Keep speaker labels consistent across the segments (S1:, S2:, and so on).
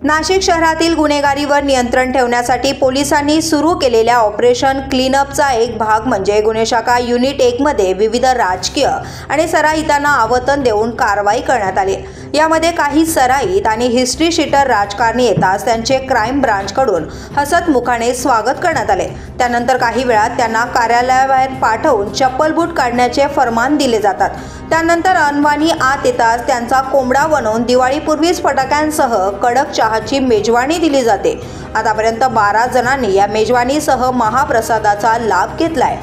S1: नाशिक शहरातील गुन्हेगारीवर नियंत्रण ठेवण्यासाठी पोलिसांनी सुरू केलेल्या ऑपरेशन क्लीनअपचा एक भाग म्हणजे गुन्हे शाखा युनिट 1 मध्ये विविध राजकीय आणि सराईतांना आवतन देऊन कारवाई करण्यात आली। यामध्ये काही सराईत आणि हिस्ट्री शीटर राजकारणी येताच त्यांचे क्राइम ब्रांचकडून हसतमुखाने स्वागत करण्यात आले। त्यानंतर काही वेळात त्यांना कार्यालयाबाहेर पाठवून चप्पल बूट काढण्याचे फरमान दिले जातात। त्यानंतर अनवाणी आत येताच त्यांचा कोंबडा बनवून दिवाळीपूर्वीच फटाक्यांसह कडक चहाची मेजवानी दिली जाते। आतापर्यंत 12 जणांनी या मेजवानीसह महाप्रसादाचा लाभ घेतलाय।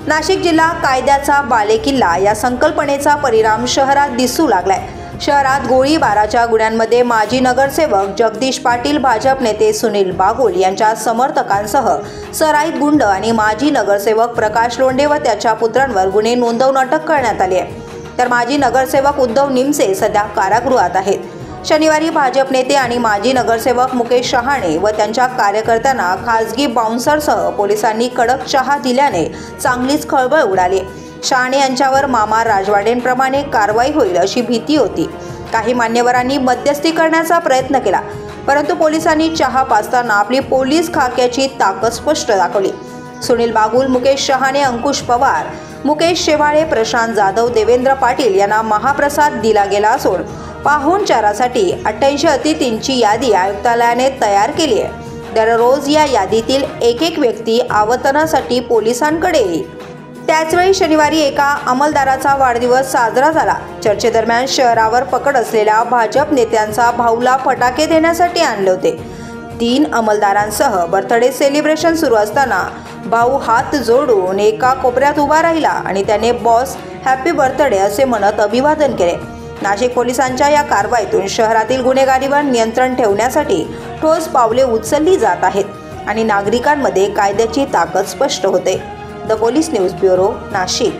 S1: नाशिक जिल्हा कायद्याचा बालेकिल्ला या संकल्पनेचा परिणाम शहरात दिसू लागलाय। शहरात गोळीबाराच्या गुन्ह्यांमध्ये माजी नगरसेवक जगदीश पाटील, भाजप नेते सुनील बागुल यांच्या समर्थकांसह सराईत गुंड आणि माजी नगरसेवक प्रकाश लोंढे व त्याच्या पुत्रांवर गुन्हे नोंदवून अटक करण्यात आली आहे। तर माजी नगरसेवक उद्धव निमसे सध्या कारागृहात आहेत। शनिवारी भाजप नेते आणि माजी नगरसेवक मुकेश शहाणे व त्यांच्या कार्यकर्त्यांना खासगी बाउन्सरसह पोलिसांनी कडक चहा दिल्याने चांगलीच खळबळ उडाली। शहाणे यांच्यावर मामा राजवाडेंप्रमाणे कारवाई होईल अशी भीती होती। काही मान्यवरांनी मध्यस्थी करण्याचा प्रयत्न केला, परंतु पोलिसांनी चहा पाजताना आपली पोलीस खाक्याची ताकद स्पष्ट दाखवली। सुनील बागुल, मुकेश शहाणे, अंकुश पवार, मुकेश शेवाळे, प्रशांत जाधव, देवेंद्र पाटील यांना महाप्रसाद दिला गेला असून पाहुणचारासाठी 88 अतिथींची यादी आयुक्तालयाने तयार केली आहे। दररोज या यादीतील एक व्यक्ती आवतनासाठी पोलिसांकडे येईल। त्याचवेळी शनिवारी एका अंमलदाराचा वाढदिवस साजरा झाला। चर्चेदरम्यान शहरावर पकड असलेल्या भाजप नेत्यांचा भाऊला फटाके देण्यासाठी आणले होते। 3 अंमलदारांसह बर्थडे सेलिब्रेशन सुरू असताना भाऊ हात जोडून एका कोपऱ्यात उभा राहिला आणि त्याने बॉस हॅपी बर्थडे असे म्हणत अभिवादन केले। नाशिक पोलिसांच्या या कारवाईतून शहरातील गुन्हेगारीवर नियंत्रण ठेवण्यासाठी ठोस पावले उचलली जात आहेत आणि नागरिकांमध्ये कायद्याची ताकद स्पष्ट होते। The police news bureau, Nashik.